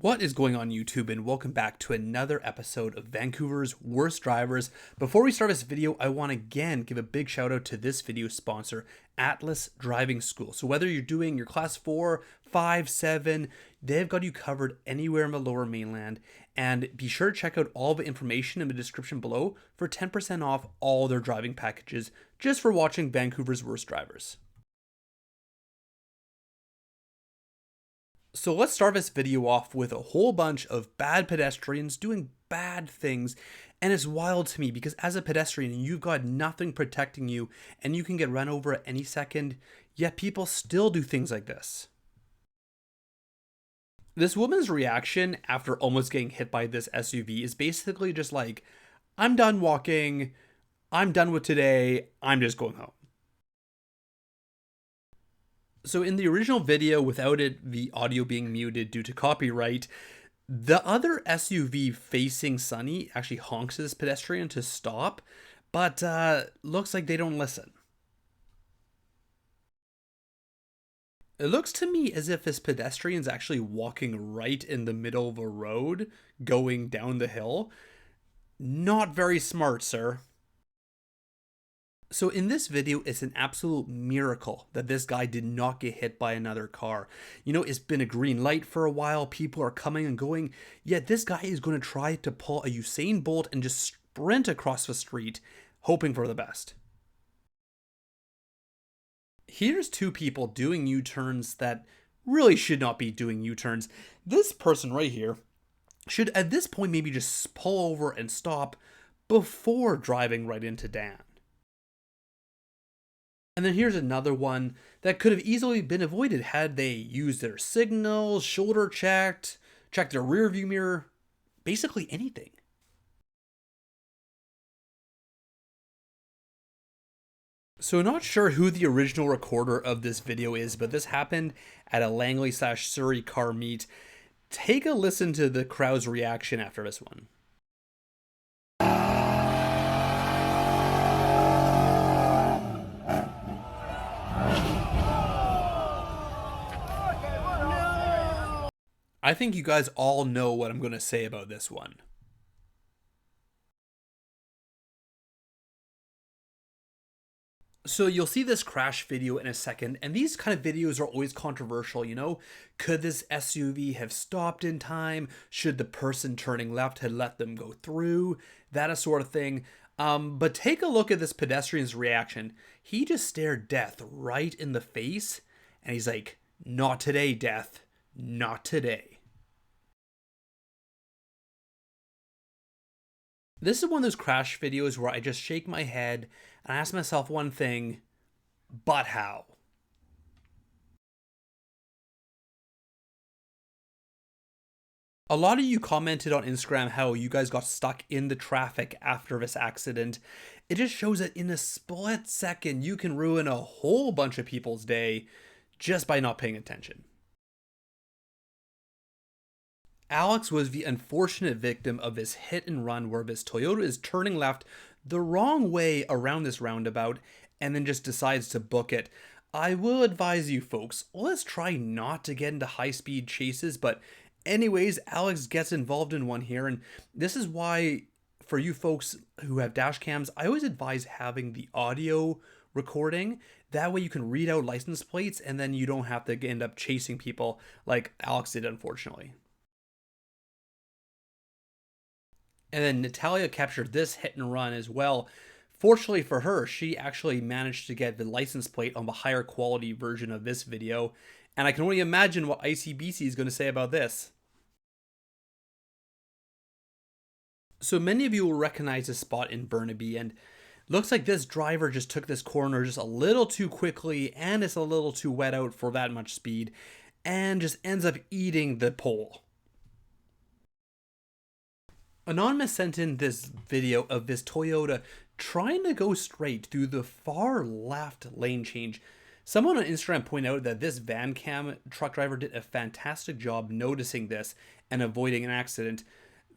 What is going on YouTube, and welcome back to another episode of Vancouver's Worst Drivers. Before we start this video, I want to again give a big shout out to this video sponsor, Atlas Driving School. So whether you're doing your class 4, 5, 7, they've got you covered anywhere in the Lower Mainland. And be sure to check out all the information in the description below for 10% off all their driving packages just for watching Vancouver's Worst Drivers. So let's start this video off with a whole bunch of bad pedestrians doing bad things, and it's wild to me because as a pedestrian you've got nothing protecting you and you can get run over at any second, yet people still do things like this. This woman's reaction after almost getting hit by this SUV is basically just like, I'm done walking, I'm done with today, I'm just going home. So in the original video, without the audio being muted due to copyright, the other SUV facing Sunny actually honks this pedestrian to stop, but looks like they don't listen. It looks to me as if this pedestrian's actually walking right in the middle of a road, going down the hill. Not very smart, sir. So in this video, it's an absolute miracle that this guy did not get hit by another car. You know, it's been a green light for a while, people are coming and going, yet this guy is going to try to pull a Usain Bolt and just sprint across the street, hoping for the best. Here's two people doing U-turns that really should not be doing U-turns. This person right here should at this point maybe just pull over and stop before driving right into Dan. And then here's another one that could have easily been avoided had they used their signals, shoulder checked their rear view mirror, basically anything. So not sure who the original recorder of this video is, but this happened at a Langley/Surrey car meet. Take a listen to the crowd's reaction after this one. I think you guys all know what I'm going to say about this one. So you'll see this crash video in a second, and these kind of videos are always controversial, you know? Could this SUV have stopped in time? Should the person turning left have let them go through? That sort of thing. But take a look at this pedestrian's reaction. He just stared death right in the face, and he's like, not today, death. Not today. This is one of those crash videos where I just shake my head and ask myself one thing, but how? A lot of you commented on Instagram how you guys got stuck in the traffic after this accident. It just shows that in a split second you can ruin a whole bunch of people's day just by not paying attention. Alex was the unfortunate victim of this hit and run where this Toyota is turning left the wrong way around this roundabout and then just decides to book it. I will advise you folks, let's try not to get into high-speed chases, but anyways, Alex gets involved in one here, and this is why for you folks who have dash cams, I always advise having the audio recording. That way you can read out license plates and then you don't have to end up chasing people like Alex did, unfortunately. And then Natalia captured this hit and run as well. Fortunately for her, she actually managed to get the license plate on the higher quality version of this video. And I can only imagine what ICBC is going to say about this. So many of you will recognize this spot in Burnaby, and looks like this driver just took this corner just a little too quickly, and it's a little too wet out for that much speed, and just ends up eating the pole. Anonymous sent in this video of this Toyota trying to go straight through the far left lane change. Someone on Instagram pointed out that this Vancam truck driver did a fantastic job noticing this and avoiding an accident.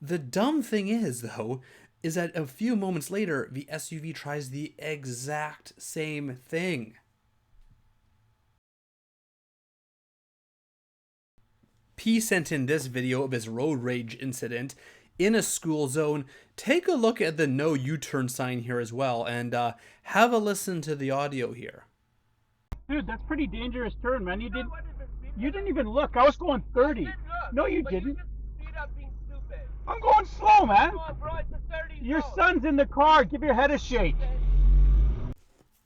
The dumb thing is, though, is that a few moments later, the SUV tries the exact same thing. P sent in this video of his road rage incident in a school zone. Take a look at the no U-turn sign here as well, and have a listen to the audio here. Dude, that's pretty dangerous turn, man. You didn't even look. I was going 30. No, you didn't. I'm going slow, man. Your son's in the car. Give your head a shake.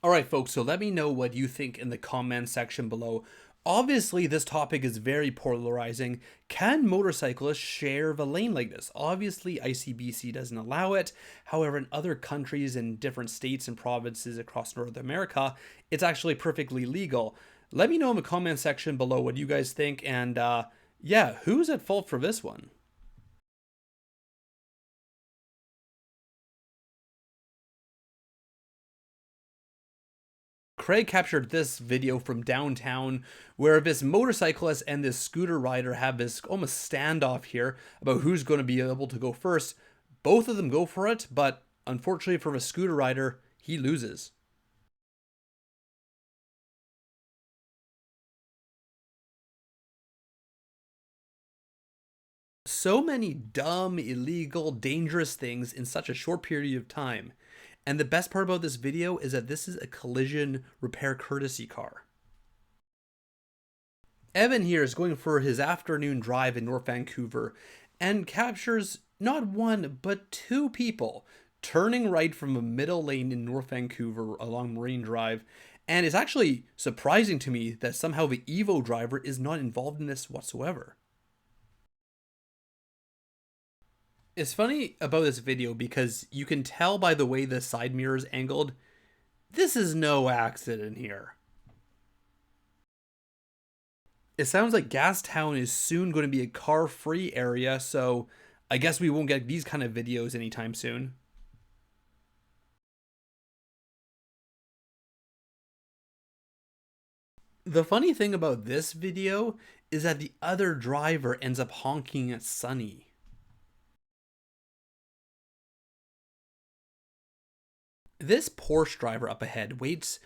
Alright folks, so let me know what you think in the comment section below. Obviously, this topic is very polarizing. Can motorcyclists share the lane like this? Obviously, ICBC doesn't allow it. However, in other countries and different states and provinces across North America, it's actually perfectly legal. Let me know in the comment section below what you guys think, and yeah, who's at fault for this one? Craig captured this video from downtown where this motorcyclist and this scooter rider have this almost standoff here about who's going to be able to go first. Both of them go for it, but unfortunately for the scooter rider, he loses. So many dumb, illegal, dangerous things in such a short period of time. And the best part about this video is that this is a collision repair courtesy car. Evan here is going for his afternoon drive in North Vancouver and captures not one, but two people turning right from a middle lane in North Vancouver along Marine Drive. And it's actually surprising to me that somehow the Evo driver is not involved in this whatsoever. It's funny about this video because you can tell by the way the side mirror is angled, this is no accident here. It sounds like Gastown is soon going to be a car-free area, so I guess we won't get these kind of videos anytime soon. The funny thing about this video is that the other driver ends up honking at Sunny. This Porsche driver up ahead waits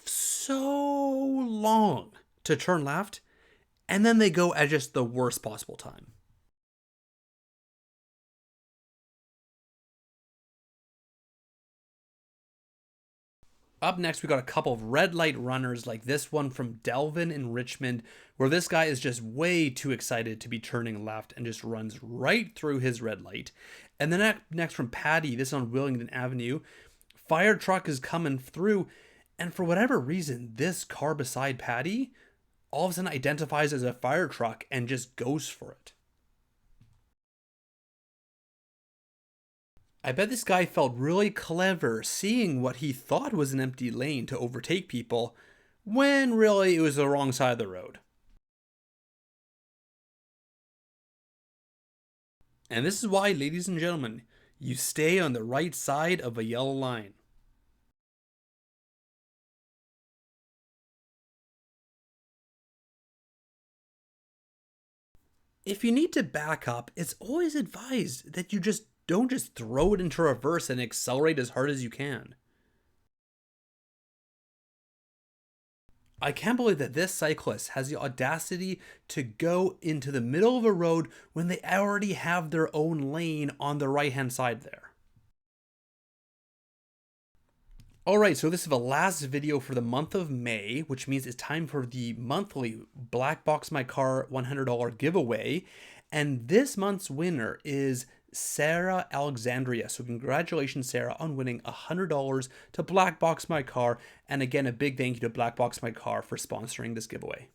so long to turn left, and then they go at just the worst possible time. Up next, we got a couple of red light runners like this one from Delvin in Richmond, where this guy is just way too excited to be turning left and just runs right through his red light. And then next from Patty, this on Willingdon Avenue, fire truck is coming through, and for whatever reason, this car beside Patty all of a sudden identifies as a fire truck and just goes for it. I bet this guy felt really clever seeing what he thought was an empty lane to overtake people, when really it was the wrong side of the road. And this is why, ladies and gentlemen, you stay on the right side of a yellow line. If you need to back up, it's always advised that you don't just throw it into reverse and accelerate as hard as you can. I can't believe that this cyclist has the audacity to go into the middle of a road when they already have their own lane on the right-hand side there. Alright, so this is the last video for the month of May, which means it's time for the monthly Black Box My Car $100 giveaway. And this month's winner is Sarah Alexandria. So congratulations, Sarah, on winning $100 to Black Box My Car. And again, a big thank you to Black Box My Car for sponsoring this giveaway.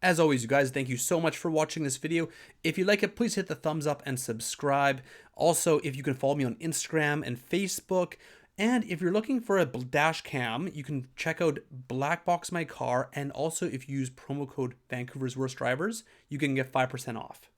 As always, you guys, thank you so much for watching this video. If you like it, please hit the thumbs up and subscribe. Also, if you can follow me on Instagram and Facebook. And if you're looking for a dash cam, you can check out Black Box My Car. And also, if you use promo code Vancouver's Worst Drivers, you can get 5% off.